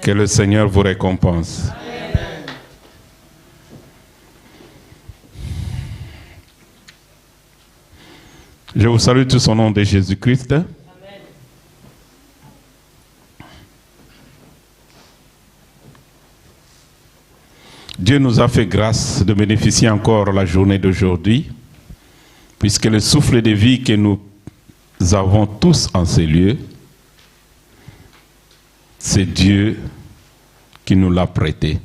Que le Seigneur vous récompense. Amen. Je vous salue tous au nom de Jésus-Christ. Amen. Dieu nous a fait grâce de bénéficier encore la journée d'aujourd'hui, puisque le souffle de vie que nous avons tous en ces lieux, c'est Dieu qui nous l'a prêté.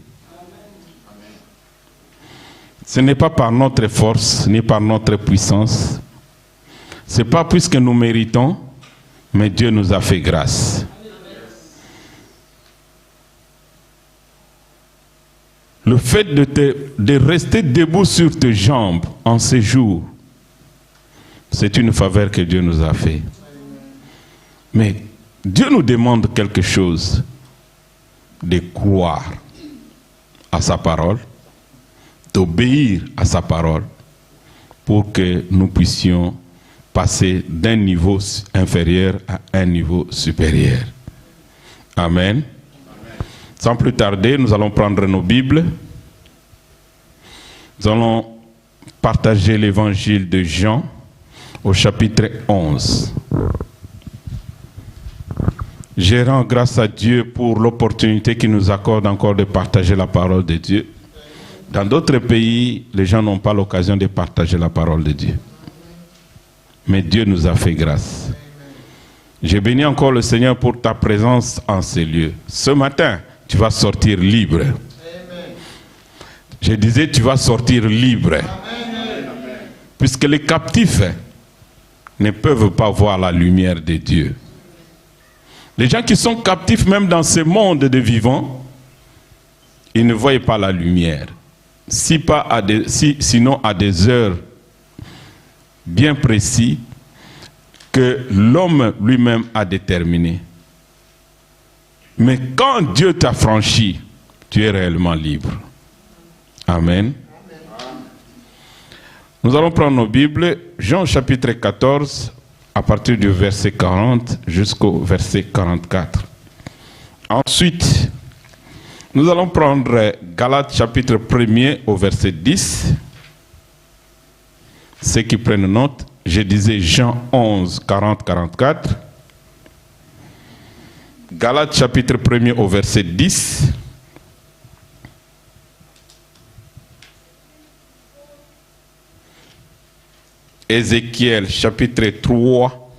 Ce n'est pas par notre force, ni par notre puissance. Ce n'est pas puisque nous méritons, mais Dieu nous a fait grâce. Le fait de rester debout sur tes jambes en ces jours, c'est une faveur que Dieu nous a fait. Mais Dieu nous demande quelque chose, de croire à sa parole, d'obéir à sa parole, pour que nous puissions passer d'un niveau inférieur à un niveau supérieur. Amen. Sans plus tarder, nous allons prendre nos Bibles. Nous allons partager l'évangile de Jean au chapitre 11. Je rends grâce à Dieu pour l'opportunité qu'il nous accorde encore de partager la parole de Dieu. Dans d'autres pays, les gens n'ont pas l'occasion de partager la parole de Dieu. Mais Dieu nous a fait grâce. Je bénis encore le Seigneur pour ta présence en ces lieux. Ce matin, tu vas sortir libre. Amen. Je disais, tu vas sortir libre. Amen. Puisque les captifs ne peuvent pas voir la lumière de Dieu. Les gens qui sont captifs, même dans ce monde de vivants, ils ne voient pas la lumière. Sinon à des heures bien précises que l'homme lui-même a déterminées. Mais quand Dieu t'a franchi, tu es réellement libre. Amen. Nous allons prendre nos Bibles, Jean chapitre 14, à partir du verset 40 jusqu'au verset 44. Ensuite, nous allons prendre Galates chapitre 1er au verset 10. Ceux qui prennent note, je disais Jean 11, 40, 44. Galates chapitre 1er au verset 10. Ézéchiel chapitre 3.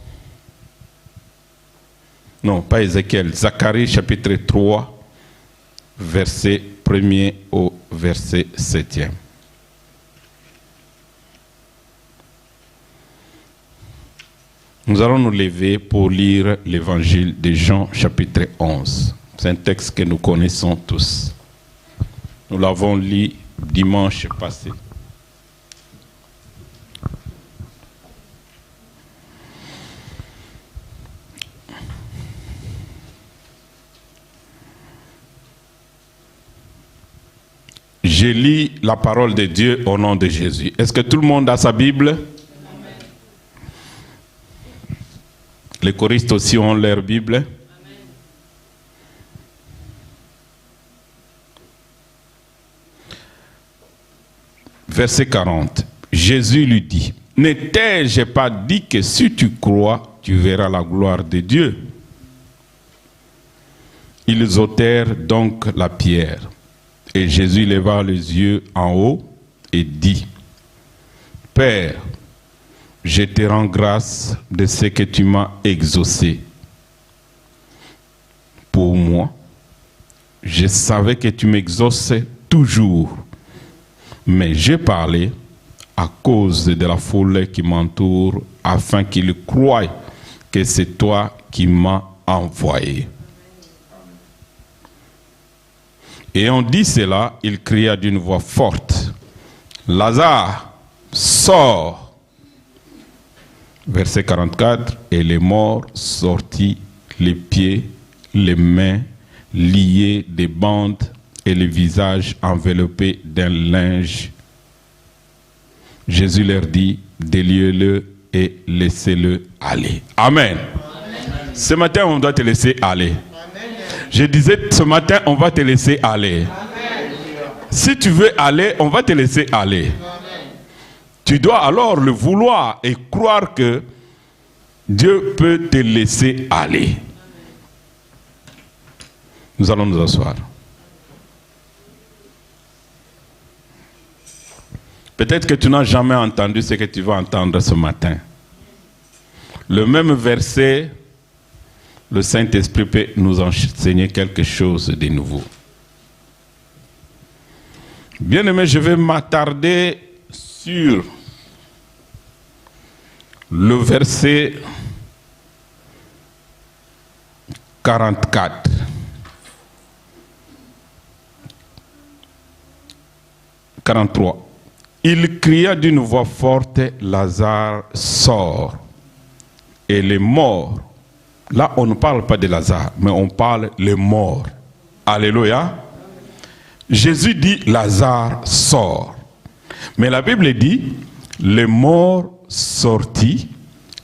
Non, pas Ézéchiel. Zacharie chapitre 3, verset 1er au verset 7e. Nous allons nous lever pour lire l'évangile de Jean chapitre 11. C'est un texte que nous connaissons tous. Nous l'avons lu dimanche passé. Je lis la parole de Dieu au nom de Jésus. Est-ce que tout le monde a sa Bible? Les choristes aussi ont leur Bible. Amen. Verset 40. Jésus lui dit, « Ne t'ai-je pas dit que si tu crois, tu verras la gloire de Dieu ?» Ils ôtèrent donc la pierre. Et Jésus leva les yeux en haut et dit, « Père, je te rends grâce de ce que tu m'as exaucé. Pour moi, je savais que tu m'exauces toujours, mais j'ai parlé à cause de la foule qui m'entoure, afin qu'ils croient que c'est toi qui m'as envoyé. » Et on dit cela, il cria d'une voix forte, « Lazare, sors !» Verset 44, et les morts sortis, les pieds, les mains liés des bandes et le visage enveloppé d'un linge. Jésus leur dit, déliez-le et laissez-le aller. Amen. Amen. Ce matin, on doit te laisser aller. Amen. Je disais ce matin, on va te laisser aller. Amen. Si tu veux aller, on va te laisser aller. Amen. Tu dois alors le vouloir et croire que Dieu peut te laisser aller. Nous allons nous asseoir. Peut-être que tu n'as jamais entendu ce que tu vas entendre ce matin. Le même verset, le Saint-Esprit peut nous enseigner quelque chose de nouveau. Bien-aimé, je vais m'attarder sur le verset 44. 43. Il cria d'une voix forte, Lazare sort. Et les morts, là on ne parle pas de Lazare, mais on parle les morts. Alléluia. Jésus dit, Lazare sort. Mais la Bible dit, les morts sortis,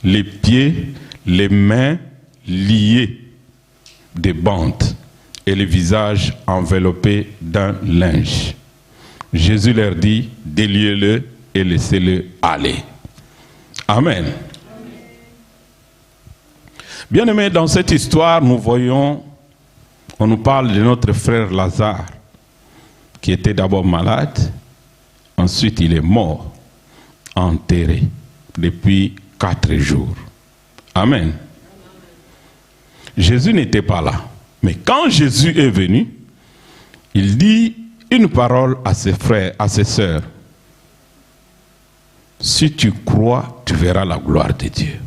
les pieds, les mains liés des bandes et le visage enveloppé d'un linge. Jésus leur dit, déliez-le et laissez-le aller. Amen. Bien-aimés, dans cette histoire, nous voyons, on nous parle de notre frère Lazare, qui était d'abord malade, ensuite il est mort, enterré, depuis 4 jours. Amen. Jésus n'était pas là. Mais quand Jésus est venu, il dit une parole à ses frères, à ses sœurs. Si tu crois, tu verras la gloire de Dieu.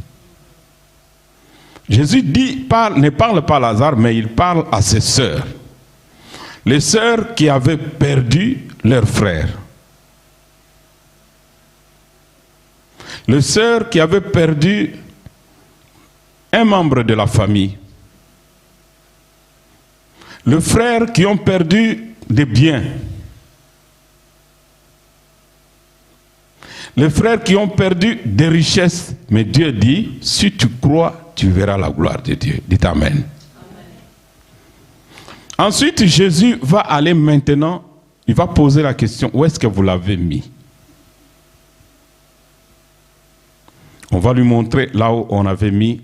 Jésus ne parle pas à Lazare, mais il parle à ses sœurs. Les sœurs qui avaient perdu leur frère. Les sœurs qui avaient perdu un membre de la famille. Les frères qui ont perdu des biens. Les frères qui ont perdu des richesses. Mais Dieu dit, si tu crois, tu verras la gloire de Dieu. Dites Amen. Amen. Ensuite, Jésus va aller maintenant, il va poser la question, où est-ce que vous l'avez mis? On va lui montrer là où on avait mis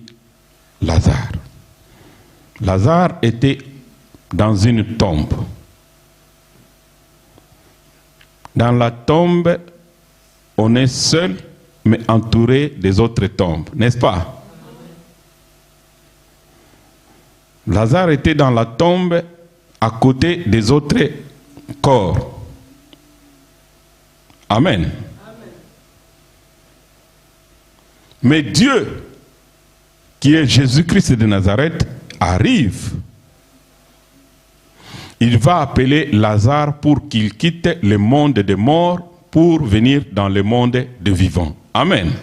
Lazare. Lazare était dans une tombe. Dans la tombe, on est seul, mais entouré des autres tombes, n'est-ce pas? Lazare était dans la tombe à côté des autres corps. Amen. Amen. Mais Dieu, qui est Jésus-Christ de Nazareth, arrive. Il va appeler Lazare pour qu'il quitte le monde des morts pour venir dans le monde des vivants. Amen. Amen.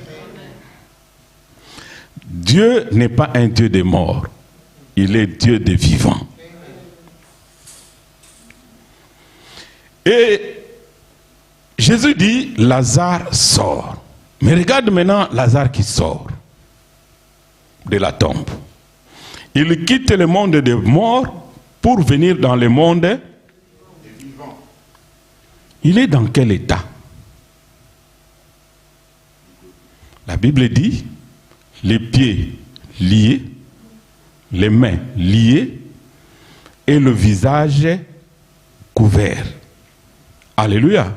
Dieu n'est pas un Dieu des morts. Il est Dieu des vivants. Et Jésus dit, Lazare sort. Mais regarde maintenant Lazare qui sort de la tombe. Il quitte le monde des morts pour venir dans le monde des vivants. Il est dans quel état? La Bible dit, les pieds liés, les mains liées et le visage couvert. Alléluia.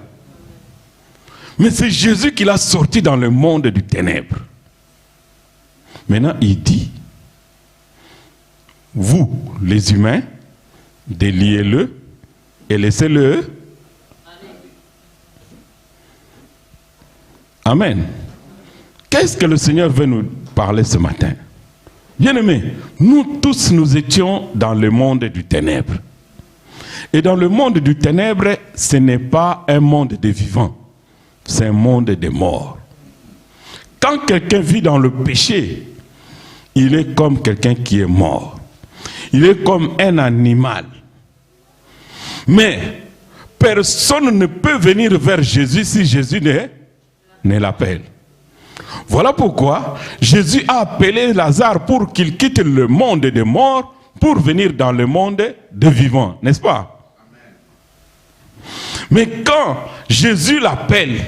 Mais c'est Jésus qui l'a sorti dans le monde du ténèbre. Maintenant, il dit, vous, les humains, déliez-le et laissez-le. Amen. Qu'est-ce que le Seigneur veut nous parler ce matin? Bien-aimés, nous tous, nous étions dans le monde du ténèbre. Et dans le monde du ténèbre, ce n'est pas un monde des vivants, c'est un monde des morts. Quand quelqu'un vit dans le péché, il est comme quelqu'un qui est mort. Il est comme un animal. Mais personne ne peut venir vers Jésus si Jésus ne l'appelle. Voilà pourquoi Jésus a appelé Lazare pour qu'il quitte le monde des morts pour venir dans le monde des vivants, n'est-ce pas? Mais quand Jésus l'appelle,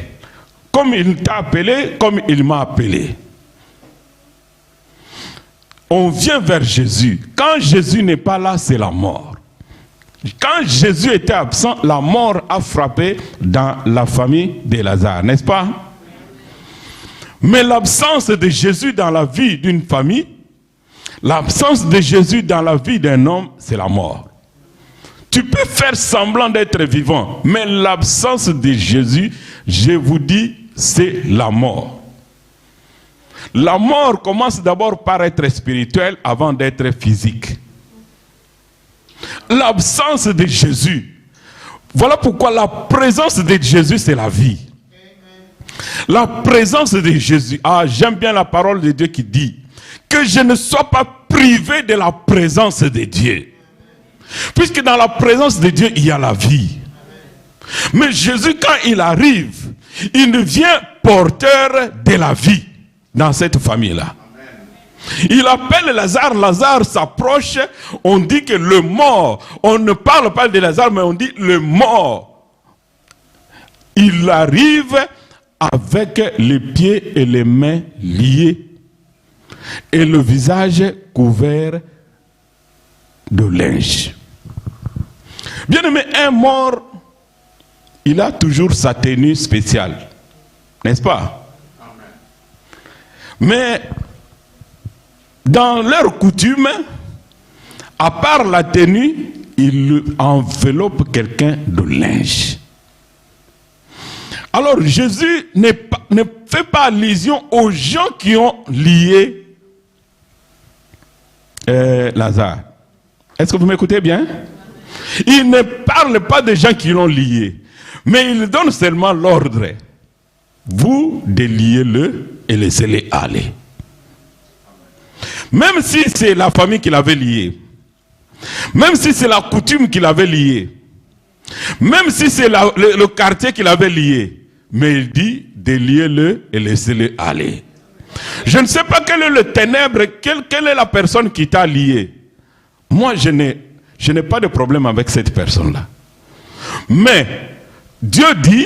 comme il t'a appelé, comme il m'a appelé, on vient vers Jésus. Quand Jésus n'est pas là, c'est la mort. Quand Jésus était absent, la mort a frappé dans la famille de Lazare, n'est-ce pas? Mais l'absence de Jésus dans la vie d'une famille, l'absence de Jésus dans la vie d'un homme, c'est la mort. Tu peux faire semblant d'être vivant, mais l'absence de Jésus, je vous dis, c'est la mort. La mort commence d'abord par être spirituelle avant d'être physique. L'absence de Jésus. Voilà pourquoi la présence de Jésus, c'est la vie. La présence de Jésus. Ah, j'aime bien la parole de Dieu qui dit que je ne sois pas privé de la présence de Dieu. Puisque dans la présence de Dieu, il y a la vie. Mais Jésus, quand il arrive, il devient porteur de la vie dans cette famille-là. Il appelle Lazare, Lazare s'approche, on dit que le mort, on ne parle pas de Lazare, mais on dit le mort. Il arrive avec les pieds et les mains liés et le visage couvert de linge. Bien aimé, un mort, il a toujours sa tenue spéciale, n'est-ce pas? Mais dans leur coutume, à part la tenue, il enveloppe quelqu'un de linge. Alors Jésus ne fait pas allusion aux gens qui ont lié Lazare. Est-ce que vous m'écoutez bien? Il ne parle pas des gens qui l'ont lié, mais il donne seulement l'ordre. Vous déliez-le et laissez-le aller. Même si c'est la famille qui l'avait lié, même si c'est la coutume qui l'avait lié, même si c'est le quartier qui l'avait lié, mais il dit déliez-le et laissez-le aller. Je ne sais pas quel est le ténèbre, quelle est la personne qui t'a lié. Moi, je n'ai pas de problème avec cette personne-là. Mais Dieu dit,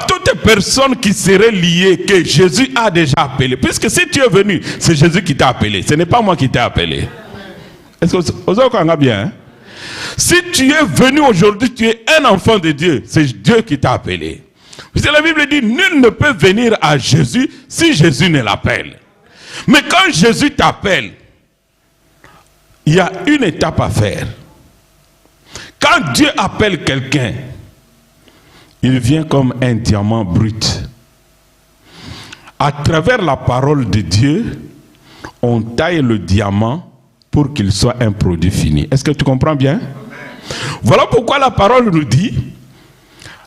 toute personne qui serait liée, que Jésus a déjà appelé, puisque si tu es venu, c'est Jésus qui t'a appelé, ce n'est pas moi qui t'ai appelé. Est-ce que vous avez bien? Hein? Si tu es venu aujourd'hui, tu es un enfant de Dieu, c'est Dieu qui t'a appelé. Puisque la Bible dit, nul ne peut venir à Jésus si Jésus ne l'appelle. Mais quand Jésus t'appelle, il y a une étape à faire. Quand Dieu appelle quelqu'un, il vient comme un diamant brut. À travers la parole de Dieu, on taille le diamant pour qu'il soit un produit fini. Est-ce que tu comprends bien? Voilà pourquoi la parole nous dit,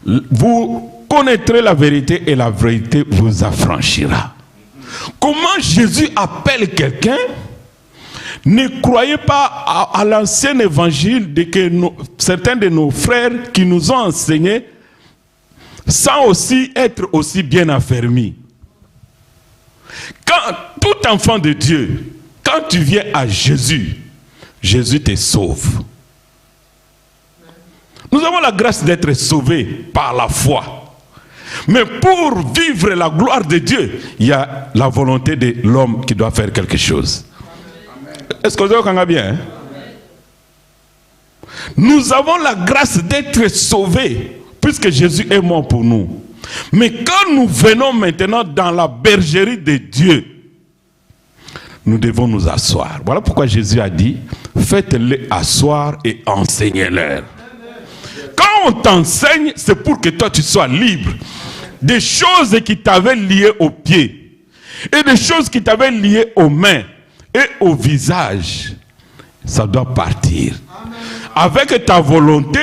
vous connaîtrez la vérité et la vérité vous affranchira. Comment Jésus appelle quelqu'un? Ne croyez pas à l'ancien évangile de que certains de nos frères qui nous ont enseigné sans aussi être aussi bien affermis. Quand tout enfant de Dieu, quand tu viens à Jésus, Jésus te sauve. Nous avons la grâce d'être sauvés par la foi. Mais pour vivre la gloire de Dieu, il y a la volonté de l'homme qui doit faire quelque chose. Est-ce que vous avez bien? Hein? Nous avons la grâce d'être sauvés, puisque Jésus est mort pour nous. Mais quand nous venons maintenant dans la bergerie de Dieu, nous devons nous asseoir. Voilà pourquoi Jésus a dit, faites-les asseoir et enseignez-leur. Quand on t'enseigne, c'est pour que toi tu sois libre. Des choses qui t'avaient lié aux pieds et des choses qui t'avaient lié aux mains et au visage, ça doit partir. Avec ta volonté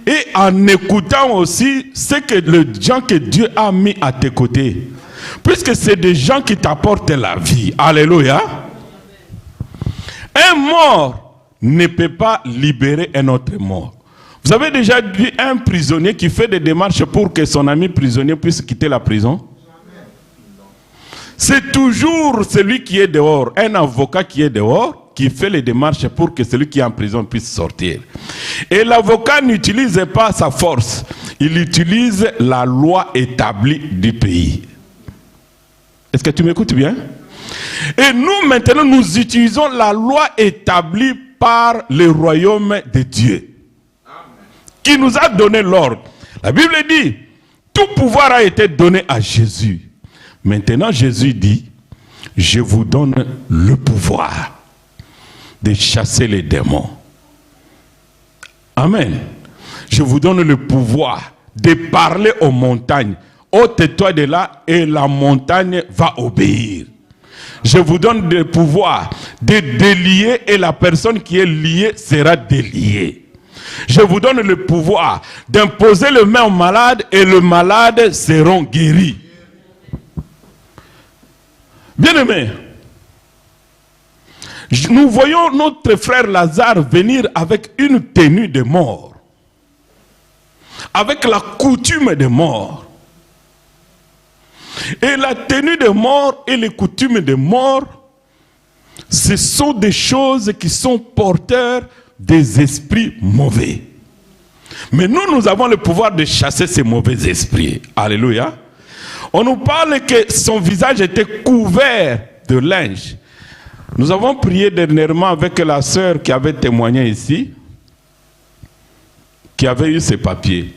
et en écoutant aussi ce que les gens que Dieu a mis à tes côtés. Puisque c'est des gens qui t'apportent la vie. Alléluia. Un mort ne peut pas libérer un autre mort. Vous avez déjà vu un prisonnier qui fait des démarches pour que son ami prisonnier puisse quitter la prison? C'est toujours celui qui est dehors, un avocat qui est dehors, qui fait les démarches pour que celui qui est en prison puisse sortir. Et l'avocat n'utilise pas sa force, il utilise la loi établie du pays. Est-ce que tu m'écoutes bien? Et nous maintenant, nous utilisons la loi établie par le royaume de Dieu, qui nous a donné l'ordre. La Bible dit, tout pouvoir a été donné à Jésus. Maintenant, Jésus dit, je vous donne le pouvoir de chasser les démons. Amen. Je vous donne le pouvoir de parler aux montagnes. Ôte-toi de là et la montagne va obéir. Je vous donne le pouvoir de délier et la personne qui est liée sera déliée. Je vous donne le pouvoir d'imposer les mains aux malades et les malades seront guéris. Bien-aimés, nous voyons notre frère Lazare venir avec une tenue de mort, avec la coutume de mort. Et la tenue de mort et les coutumes de mort, ce sont des choses qui sont porteurs des esprits mauvais. Mais nous avons le pouvoir de chasser ces mauvais esprits. Alléluia. On nous parle que son visage était couvert de linge. Nous avons prié dernièrement avec la sœur qui avait témoigné ici, qui avait eu ses papiers.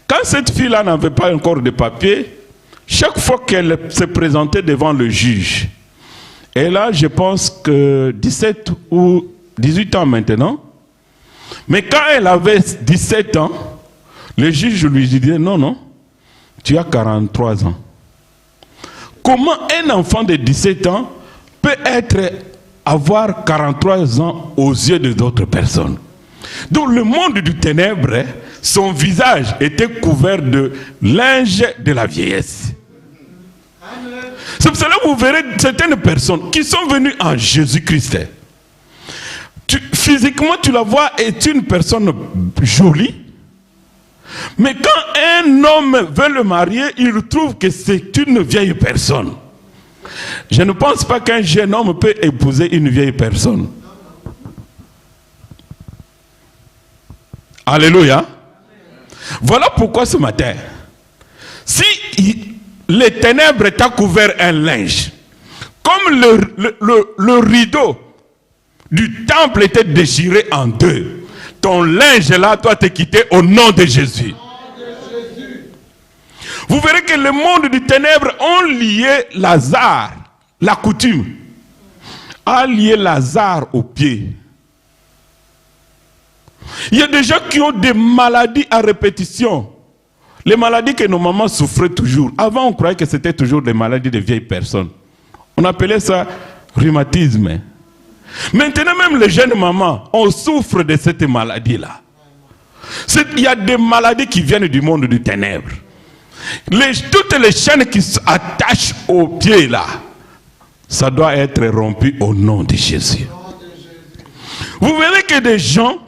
Quand cette fille-là n'avait pas encore de papiers, chaque fois qu'elle se présentait devant le juge, elle a, je pense que 17 ou 18 ans maintenant, mais quand elle avait 17 ans, le juge lui disait, non, non, tu as 43 ans. Comment un enfant de 17 ans peut avoir 43 ans aux yeux d'autres personnes? Dans le monde du ténèbre, son visage était couvert de linge de la vieillesse. C'est pour cela que vous verrez certaines personnes qui sont venues en Jésus-Christ. Physiquement, tu la vois, est une personne jolie. Mais quand un homme veut le marier, il trouve que c'est une vieille personne. Je ne pense pas qu'un jeune homme peut épouser une vieille personne. Alléluia. Voilà pourquoi ce matin, si les ténèbres t'a couvert un linge, comme le rideau du temple était déchiré en deux, ton linge là doit te quitter au nom de Jésus. Vous verrez que le monde du ténèbre ont lié Lazare, la coutume, a lié Lazare aux pieds. Il y a des gens qui ont des maladies à répétition. Les maladies que nos mamans souffraient toujours. Avant, on croyait que c'était toujours des maladies de vieilles personnes. On appelait ça rhumatisme. Maintenant, même les jeunes mamans, on souffre de cette maladie-là. Il y a des maladies qui viennent du monde du ténèbre. Toutes les chaînes qui s'attachent aux pieds là, ça doit être rompu au nom de Jésus. Vous verrez que des gens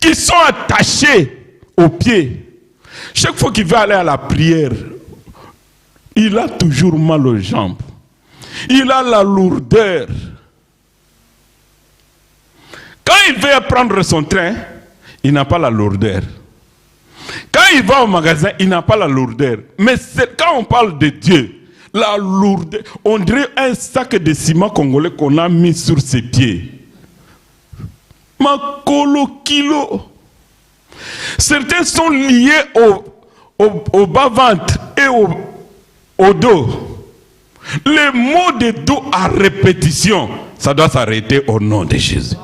qui sont attachés aux pieds, chaque fois qu'il veut aller à la prière, il a toujours mal aux jambes. Il a la lourdeur. Quand il veut prendre son train, il n'a pas la lourdeur. Quand il va au magasin, il n'a pas la lourdeur. Mais quand on parle de Dieu, la lourdeur, on dirait un sac de ciment congolais qu'on a mis sur ses pieds. Makolo kilo. Certains sont liés au bas-ventre et au dos. Les mots de dos à répétition, ça doit s'arrêter au nom de Jésus.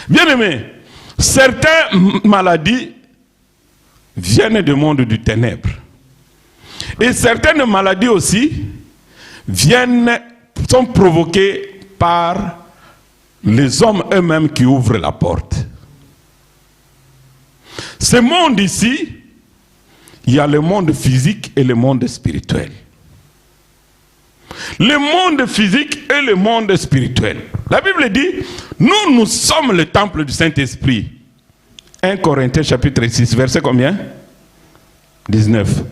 Bien aimé, certaines maladies viennent du monde du ténèbre. Et certaines maladies aussi sont provoquées par les hommes eux-mêmes qui ouvrent la porte. Ce monde ici, il y a le monde physique et le monde spirituel. Le monde physique et le monde spirituel. La Bible dit, nous sommes le temple du Saint-Esprit. 1 Corinthiens chapitre 6, verset combien? 19.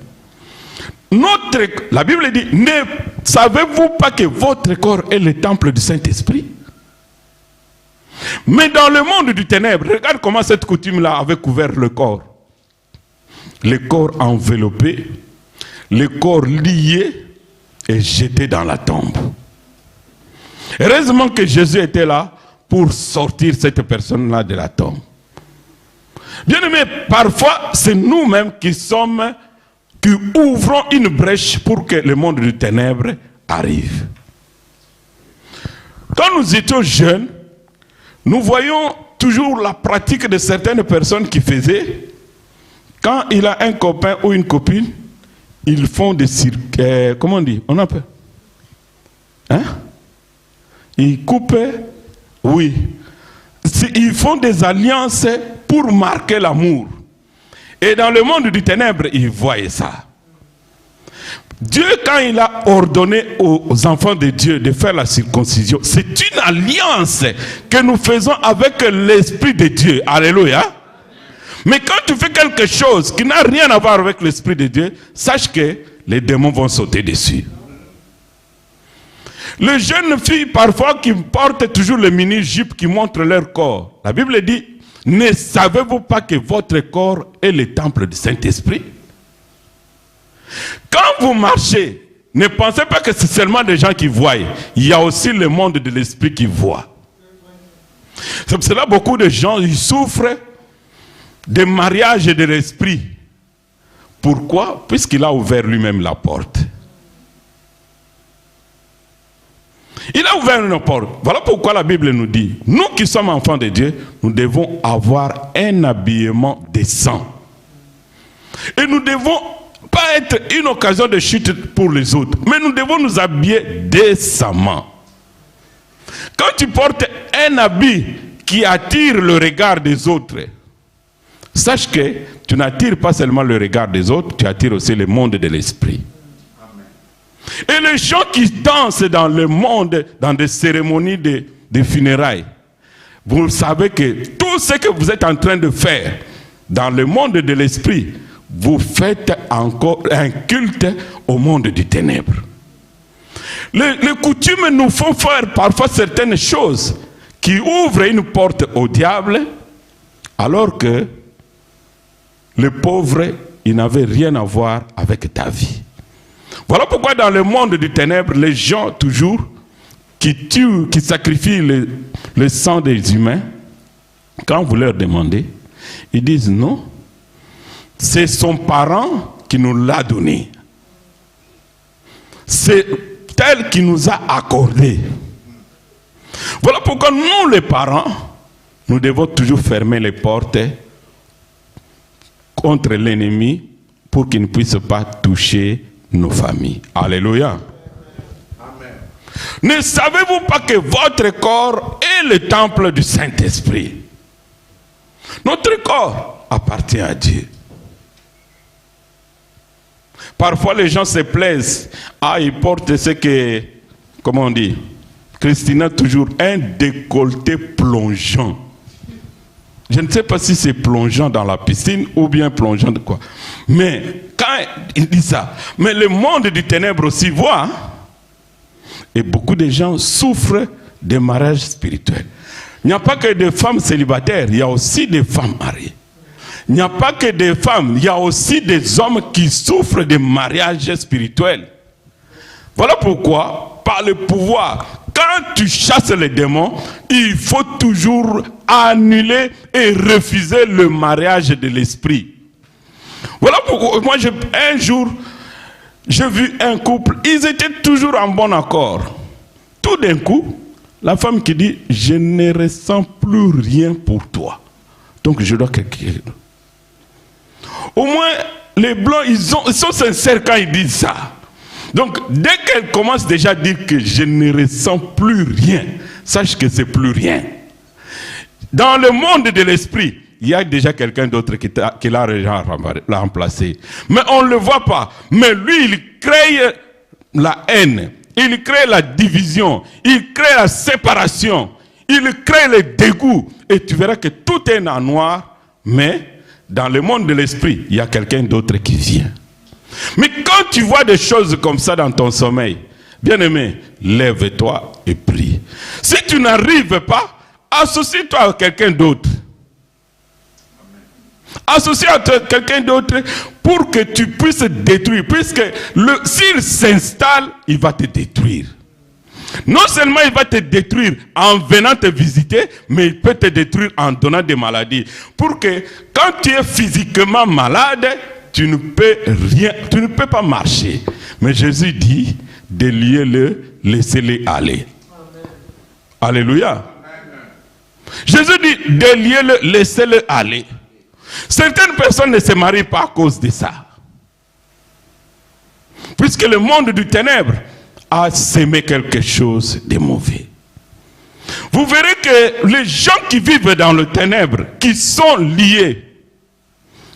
La Bible dit, ne savez-vous pas que votre corps est le temple du Saint-Esprit? Mais dans le monde du ténèbre, regarde comment cette coutume-là avait couvert le corps. Le corps enveloppé, le corps lié et jeté dans la tombe. Heureusement que Jésus était là pour sortir cette personne-là de la tombe. Bien aimé, parfois c'est nous-mêmes qui ouvrons une brèche pour que le monde du ténèbre arrive. Quand nous étions jeunes, nous voyons toujours la pratique de certaines personnes qui faisaient, quand il a un copain ou une copine, ils font des cirques, comment on dit, on appelle, hein? Ils coupent, oui, ils font des alliances pour marquer l'amour. Et dans le monde du ténèbre, ils voyaient ça. Dieu, quand il a ordonné aux enfants de Dieu de faire la circoncision, c'est une alliance que nous faisons avec l'Esprit de Dieu. Alléluia. Mais quand tu fais quelque chose qui n'a rien à voir avec l'Esprit de Dieu, sache que les démons vont sauter dessus. Les jeunes filles, parfois, qui portent toujours le mini-jupe qui montrent leur corps. La Bible dit, ne savez-vous pas que votre corps est le temple du Saint-Esprit? Quand vous marchez, ne pensez pas que c'est seulement des gens qui voient. Il y a aussi le monde de l'esprit qui voit. C'est pour cela que beaucoup de gens ils souffrent des mariages de l'esprit. Pourquoi? Puisqu'il a ouvert lui-même la porte. Il a ouvert une porte. Voilà pourquoi la Bible nous dit, nous qui sommes enfants de Dieu, nous devons avoir un habillement décent. Et nous devons pas être une occasion de chute pour les autres, mais nous devons nous habiller décemment. Quand tu portes un habit qui attire le regard des autres, sache que tu n'attires pas seulement le regard des autres, tu attires aussi le monde de l'esprit. Et les gens qui dansent dans le monde, dans des cérémonies de funérailles, vous savez que tout ce que vous êtes en train de faire dans le monde de l'esprit, vous faites encore un culte au monde du ténèbre. Les coutumes nous font faire parfois certaines choses qui ouvrent une porte au diable, alors que le pauvre, il n'avait rien à voir avec ta vie. Voilà pourquoi dans le monde du ténèbre, les gens toujours qui tuent, qui sacrifient le sang des humains, quand vous leur demandez, ils disent non, c'est son parent qui nous l'a donné. C'est tel qui nous a accordé. Voilà pourquoi nous les parents, nous devons toujours fermer les portes contre l'ennemi pour qu'il ne puisse pas toucher nos familles. Alléluia. Amen. Ne savez-vous pas que votre corps est le temple du Saint-Esprit? Notre corps appartient à Dieu. Parfois les gens se plaisent. Ah, ils portent ce que, comment on dit, Christina toujours un décolleté plongeant. Je ne sais pas si c'est plongeant dans la piscine ou bien plongeant de quoi. Mais quand il dit ça, mais le monde du ténèbre aussi voit. Et beaucoup de gens souffrent des mariages spirituels. Il n'y a pas que des femmes célibataires, il y a aussi des femmes mariées. Il n'y a pas que des femmes, il y a aussi des hommes qui souffrent des mariages spirituels. Voilà pourquoi, par le pouvoir, quand tu chasses les démons, il faut toujours annuler et refuser le mariage de l'esprit. Voilà pourquoi, moi, un jour, j'ai vu un couple, ils étaient toujours en bon accord. Tout d'un coup, la femme qui dit, je ne ressens plus rien pour toi. Donc je dois quelqu'un. Au moins, les blancs, ils sont sincères quand ils disent ça. Donc, dès qu'elle commence déjà à dire que je ne ressens plus rien, sache que c'est plus rien. Dans le monde de l'esprit, il y a déjà quelqu'un d'autre qui l'a remplacé. Mais on ne le voit pas. Mais lui, il crée la haine, il crée la division, il crée la séparation, il crée le dégoût. Et tu verras que tout est en noir, mais dans le monde de l'esprit, il y a quelqu'un d'autre qui vient. Mais quand tu vois des choses comme ça dans ton sommeil, bien-aimé, lève-toi et prie. Si tu n'arrives pas, associe-toi à quelqu'un d'autre. Associe-toi à quelqu'un d'autre pour que tu puisses détruire. Puisque s'il s'installe, il va te détruire. Non seulement il va te détruire en venant te visiter, mais il peut te détruire en donnant des maladies. Pour que quand tu es physiquement malade, tu ne peux rien, tu ne peux pas marcher. Mais Jésus dit, déliez-le, laissez-le aller. Amen. Alléluia. Amen. Jésus dit, déliez-le, laissez-le aller. Certaines personnes ne se marient pas à cause de ça. Puisque le monde du ténèbre a sémé quelque chose de mauvais. Vous verrez que les gens qui vivent dans le ténèbre, qui sont liés,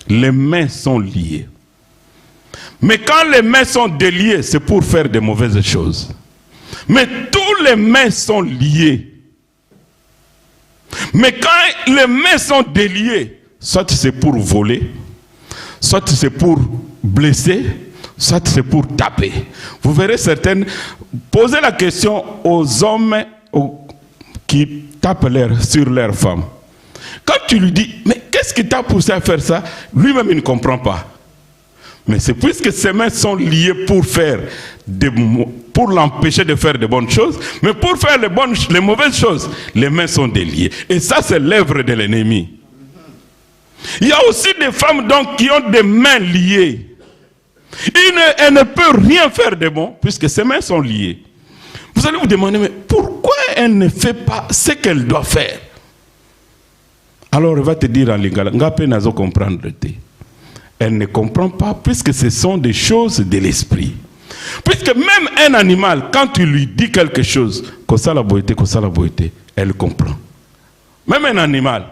les mains sont liées. Mais quand les mains sont déliées, c'est pour faire de mauvaises choses. Mais tous les mains sont liées. Mais quand les mains sont déliées, soit c'est pour voler, soit c'est pour blesser, soit c'est pour taper. Vous verrez certaines... Posez la question aux hommes qui tapent sur leurs femmes. Quand tu lui dis, mais qu'est-ce qui t'a poussé à faire ça? Lui-même, il ne comprend pas. Mais c'est puisque ses mains sont liées pour l'empêcher de faire de bonnes choses, mais pour faire les mauvaises choses, les mains sont déliées. Et ça, c'est l'œuvre de l'ennemi. Il y a aussi des femmes donc qui ont des mains liées. Elle ne peut rien faire de bon puisque ses mains sont liées. Vous allez vous demander, mais pourquoi elle ne fait pas ce qu'elle doit faire? Alors elle va te dire en lingala, elle ne comprend pas puisque ce sont des choses de l'esprit. Puisque même un animal, quand tu lui dis quelque chose, elle comprend. Même un animal.